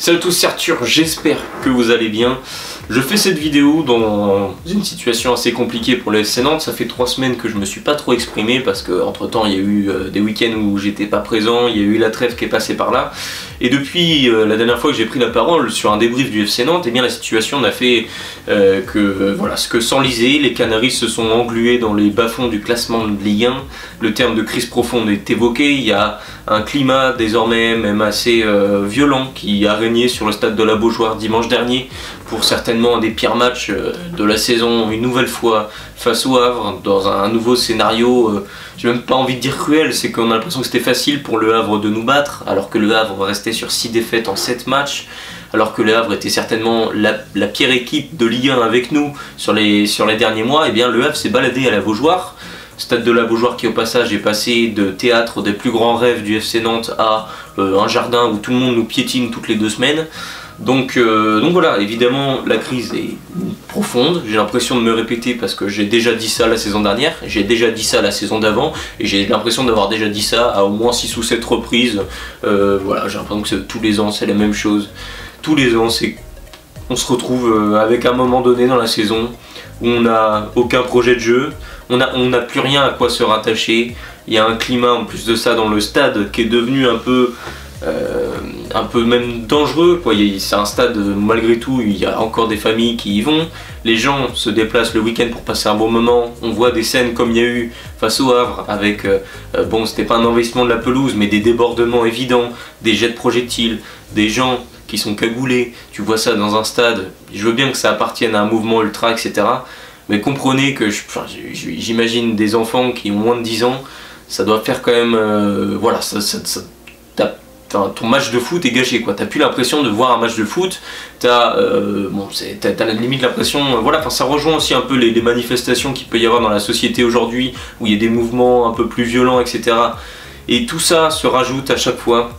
Salut à tous, c'est Arthur, j'espère que vous allez bien. Je fais cette vidéo dans une situation assez compliquée pour le FC Nantes. Ça fait 3 semaines que je me suis pas trop exprimé parce que entre temps il y a eu des week-ends où j'étais pas présent, il y a eu la trêve qui est passée par là. Et depuis la dernière fois que j'ai pris la parole sur un débrief du FC Nantes, eh bien la situation n'a fait voilà, ce que s'enliser. Les Canaries se sont englués dans les bas-fonds du classement de Ligue 1. Le terme de crise profonde est évoqué. Il y a un climat désormais même assez violent qui a régné sur le stade de la Beaujoire dimanche dernier pour certainement un des pires matchs de la saison, une nouvelle fois face au Havre, dans un nouveau scénario, j'ai même pas envie de dire cruel, c'est qu'on a l'impression que c'était facile pour le Havre de nous battre, alors que le Havre restait sur 6 défaites en 7 matchs, alors que le Havre était certainement la pire équipe de Ligue 1 avec nous sur les derniers mois. Et bien le Havre s'est baladé à la Beaujoire, stade de la Beaujoire qui au passage est passé de théâtre des plus grands rêves du FC Nantes à un jardin où tout le monde nous piétine toutes les 2 semaines. Donc voilà, évidemment la crise est profonde, j'ai l'impression de me répéter parce que j'ai déjà dit ça la saison dernière, j'ai déjà dit ça la saison d'avant, et j'ai l'impression d'avoir déjà dit ça à au moins 6 ou 7 reprises. Voilà, j'ai l'impression que tous les ans c'est la même chose. Tous les ans on se retrouve avec un moment donné dans la saison où on n'a aucun projet de jeu, on n'a plus rien à quoi se rattacher, il y a un climat en plus de ça dans le stade qui est devenu un peu même dangereux, quoi. C'est un stade malgré tout, il y a encore des familles qui y vont, les gens se déplacent le week-end pour passer un bon moment, on voit des scènes comme il y a eu face au Havre avec, bon c'était pas un envahissement de la pelouse mais des débordements évidents, des jets de projectiles, des gens qui sont cagoulés, tu vois ça dans un stade. Je veux bien que ça appartienne à un mouvement ultra etc, mais comprenez que j'imagine des enfants qui ont moins de 10 ans, ça doit faire quand même, voilà, ton match de foot est gâché, quoi. T'as plus l'impression de voir un match de foot, t'as la limite l'impression, voilà, ça rejoint aussi un peu les manifestations qu'il peut y avoir dans la société aujourd'hui, où il y a des mouvements un peu plus violents, etc. Et tout ça se rajoute à chaque fois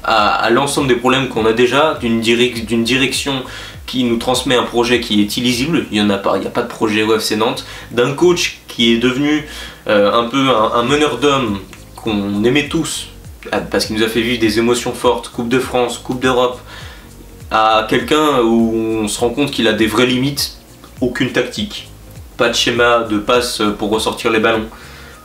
à l'ensemble des problèmes qu'on a déjà, d'une direction qui nous transmet un projet qui est illisible, il n'y a pas de projet au FC Nantes, d'un coach qui est devenu un peu un meneur d'hommes qu'on aimait tous, parce qu'il nous a fait vivre des émotions fortes, Coupe de France, Coupe d'Europe, à quelqu'un où on se rend compte qu'il a des vraies limites, aucune tactique, pas de schéma de passe pour ressortir les ballons,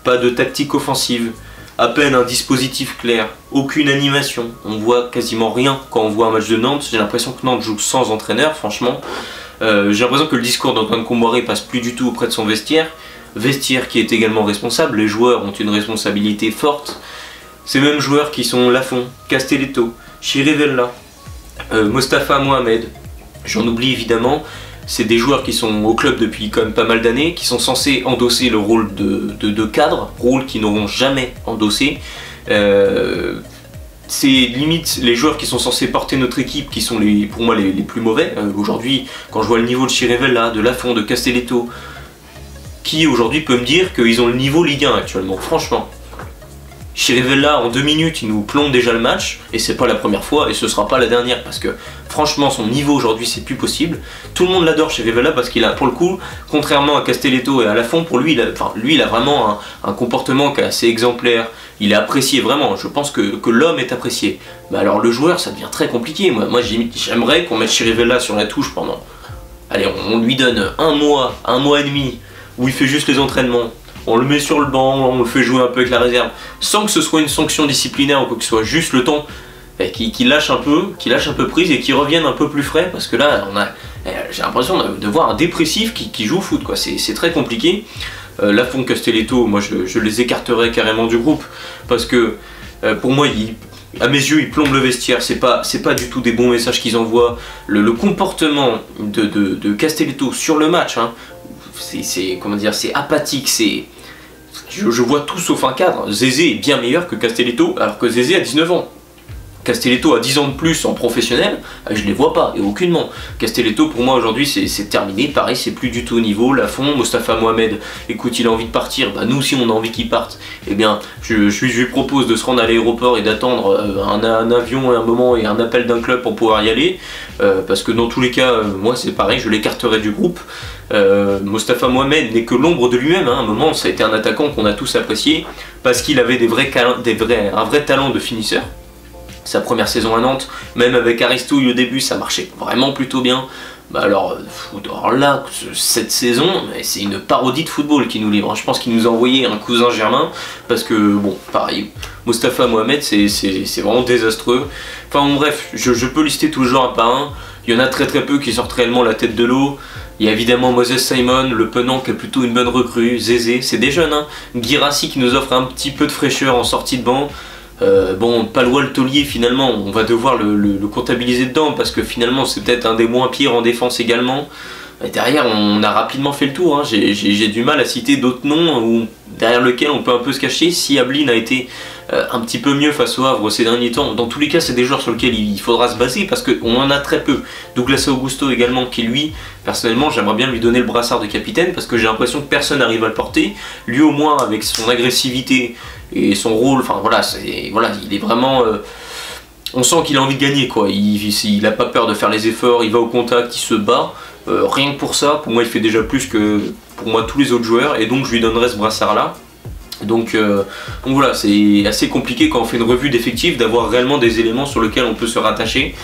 pas de tactique offensive, à peine un dispositif clair, aucune animation, on voit quasiment rien quand on voit un match de Nantes. J'ai l'impression que Nantes joue sans entraîneur, franchement. J'ai l'impression que le discours d'Antoine Comboiré passe plus du tout auprès de son vestiaire qui est également responsable, les joueurs ont une responsabilité forte. Ces mêmes joueurs qui sont Lafont, Castelletto, Chirivella, Mostafa Mohamed, j'en oublie évidemment, c'est des joueurs qui sont au club depuis quand même pas mal d'années, qui sont censés endosser le rôle de cadre, rôle qu'ils n'auront jamais endossé. C'est limite les joueurs qui sont censés porter notre équipe qui sont pour moi les plus mauvais. Aujourd'hui, quand je vois le niveau de Chirivella, de Lafont, de Castelletto, qui aujourd'hui peut me dire qu'ils ont le niveau Ligue 1 actuellement, franchement. Chirivella en 2 minutes il nous plombe déjà le match, et c'est pas la première fois et ce sera pas la dernière, parce que franchement son niveau aujourd'hui c'est plus possible. Tout le monde l'adore Chirivella parce qu'il a, pour le coup, contrairement à Castelletto et à Lafont, pour lui il a vraiment un comportement qui est assez exemplaire, il est apprécié vraiment, je pense que l'homme est apprécié. Mais alors le joueur ça devient très compliqué, moi j'aimerais qu'on mette Chirivella sur la touche pendant, allez on lui donne un mois et demi où il fait juste les entraînements. On le met sur le banc, on le fait jouer un peu avec la réserve, sans que ce soit une sanction disciplinaire ou quoi que ce soit, juste le temps qu'il lâche un peu prise et qu'il revienne un peu plus frais, parce que là j'ai l'impression de voir un dépressif qui joue au foot, quoi. C'est très compliqué. Lafont, Castelletto, moi je les écarterais carrément du groupe, parce que pour moi à mes yeux ils plombent le vestiaire, c'est pas du tout des bons messages qu'ils envoient. Le comportement de Castelletto sur le match, hein, c'est apathique, je vois tout sauf un cadre. Zézé est bien meilleur que Castelletto, alors que Zézé a 19 ans. Castelletto a 10 ans de plus en professionnel, je les vois pas, et aucunement. Castelletto pour moi aujourd'hui c'est terminé, pareil c'est plus du tout au niveau. Lafont, Mostafa Mohamed, écoute il a envie de partir, bah nous aussi on a envie qu'il parte. Eh bien je lui propose de se rendre à l'aéroport et d'attendre un avion et un moment et un appel d'un club pour pouvoir y aller, parce que dans tous les cas moi c'est pareil, je l'écarterai du groupe. Mostafa Mohamed n'est que l'ombre de lui-même, hein. À un moment ça a été un attaquant qu'on a tous apprécié parce qu'il avait un vrai talent de finisseur. sa première saison à Nantes, même avec Aristouille au début ça marchait vraiment plutôt bien. Bah alors là, cette saison, c'est une parodie de football qui nous livre. Je pense qu'il nous a envoyé un cousin germain, parce que bon, pareil, Mostafa Mohamed, c'est vraiment désastreux. Enfin bon, bref, je peux lister tout le genre un par un. Il y en a très peu qui sortent réellement la tête de l'eau. Il y a évidemment Moses Simon, le Penang qui est plutôt une bonne recrue, Zézé, c'est des jeunes, hein. Guirassy qui nous offre un petit peu de fraîcheur en sortie de banc. Bon, Palois Taulier, finalement, on va devoir le comptabiliser dedans parce que finalement c'est peut-être un des moins pires en défense également. Et derrière, on a rapidement fait le tour, hein. J'ai du mal à citer d'autres noms derrière lesquels on peut un peu se cacher. Si Ablin a été un petit peu mieux face au Havre ces derniers temps, dans tous les cas c'est des joueurs sur lesquels il faudra se baser parce qu'on en a très peu. Douglas Augusto également, qui lui, personnellement j'aimerais bien lui donner le brassard de capitaine parce que j'ai l'impression que personne n'arrive à le porter. Lui au moins, avec son agressivité et son rôle, enfin voilà, il est vraiment... on sent qu'il a envie de gagner, quoi. Il n'a pas peur de faire les efforts, il va au contact, il se bat. Rien que pour ça, pour moi il fait déjà plus que pour moi tous les autres joueurs, et donc je lui donnerai ce brassard là. Donc voilà, c'est assez compliqué quand on fait une revue d'effectifs d'avoir réellement des éléments sur lesquels on peut se rattacher.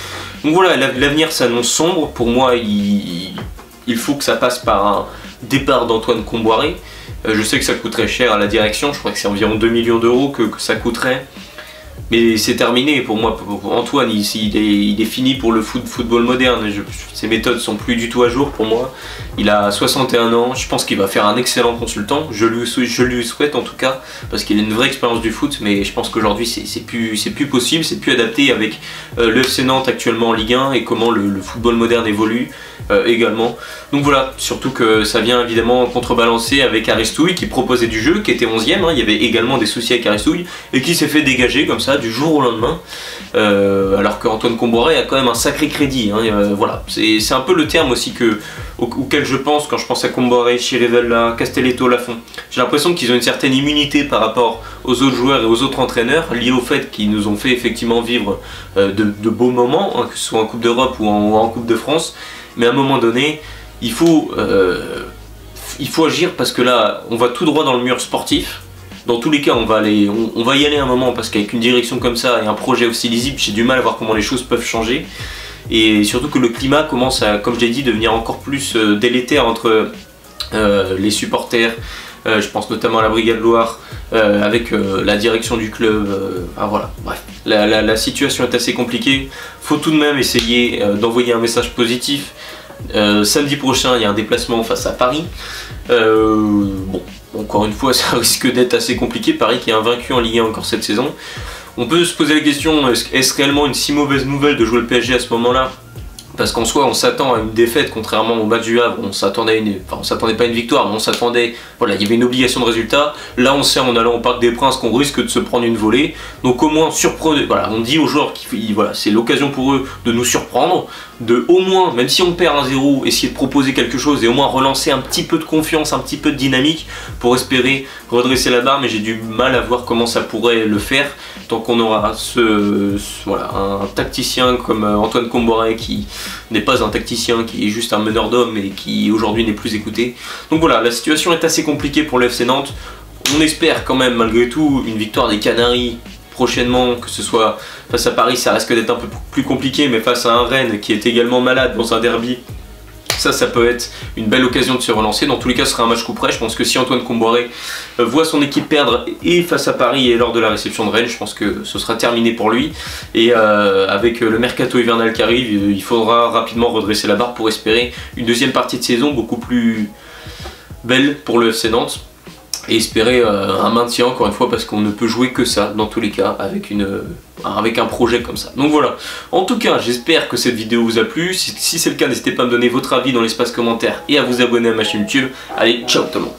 Donc voilà, l'avenir s'annonce sombre. Pour moi, il faut que ça passe par un départ d'Antoine Kombouaré. Je sais que ça coûterait cher à la direction, je crois que c'est environ 2 millions d'euros que ça coûterait. Mais c'est terminé pour moi. Antoine, il est fini pour le football moderne. Ses méthodes sont plus du tout à jour pour moi. Il a 61 ans, je pense qu'il va faire un excellent consultant. Je lui souhaite en tout cas, parce qu'il a une vraie expérience du foot, mais je pense qu'aujourd'hui c'est plus possible, c'est plus adapté avec le FC Nantes actuellement en Ligue 1 et comment le football moderne évolue également. Donc voilà, surtout que ça vient évidemment contrebalancer avec Aristouille qui proposait du jeu, qui était 11e, hein. Il y avait également des soucis avec Aristouille et qui s'est fait dégager comme ça du jour au lendemain, alors qu'Antoine Kombouaré a quand même un sacré crédit, hein. Voilà, c'est un peu le terme aussi auquel je pense quand je pense à Kombouaré, Chirivella, Castelletto, Lafont. J'ai l'impression qu'ils ont une certaine immunité par rapport aux autres joueurs et aux autres entraîneurs, liés au fait qu'ils nous ont fait effectivement vivre de beaux moments, hein, que ce soit en Coupe d'Europe ou en Coupe de France. Mais à un moment donné, il faut agir parce que là, on va tout droit dans le mur sportif. Dans tous les cas, on va y aller un moment parce qu'avec une direction comme ça et un projet aussi lisible, j'ai du mal à voir comment les choses peuvent changer. Et surtout que le climat commence à, comme je l'ai dit, devenir encore plus délétère entre les supporters. Je pense notamment à la Brigade Loire, avec la direction du club. Enfin, voilà, bref, la situation est assez compliquée. Faut tout de même essayer d'envoyer un message positif. Samedi prochain, il y a un déplacement face à Paris. Bon, encore une fois, ça risque d'être assez compliqué. Paris qui est invaincu en Ligue 1 encore cette saison. On peut se poser la question, est-ce réellement une si mauvaise nouvelle de jouer le PSG à ce moment-là? Parce qu'en soi, on s'attend à une défaite, contrairement au match du Havre. On s'attendait pas à une victoire, mais on s'attendait. Voilà, il y avait une obligation de résultat. Là, on sait en allant au Parc des Princes qu'on risque de se prendre une volée. Donc, au moins, surprenez. Voilà, on dit aux joueurs voilà, c'est l'occasion pour eux de nous surprendre, de au moins, même si on perd 1-0, essayer de proposer quelque chose et au moins relancer un petit peu de confiance, un petit peu de dynamique pour espérer redresser la barre. Mais j'ai du mal à voir comment ça pourrait le faire tant qu'on aura voilà, un tacticien comme Antoine Kombouaré qui n'est pas un tacticien, qui est juste un meneur d'hommes et qui aujourd'hui n'est plus écouté. Donc voilà, la situation est assez compliquée pour le FC Nantes. On espère quand même malgré tout une victoire des Canaries prochainement, que ce soit face à Paris, ça risque d'être un peu plus compliqué, mais face à un Rennes qui est également malade dans un derby, ça peut être une belle occasion de se relancer. Dans tous les cas, ce sera un match coup près. Je pense que si Antoine Kombouaré voit son équipe perdre et face à Paris et lors de la réception de Rennes, je pense que ce sera terminé pour lui. Et avec le mercato hivernal qui arrive, il faudra rapidement redresser la barre pour espérer une deuxième partie de saison beaucoup plus belle pour le FC Nantes. Et espérer un maintien encore une fois parce qu'on ne peut jouer que ça dans tous les cas avec un projet comme ça. Donc voilà, en tout cas j'espère que cette vidéo vous a plu. Si c'est le cas, n'hésitez pas à me donner votre avis dans l'espace commentaire et à vous abonner à ma chaîne YouTube. Allez, ciao tout le monde.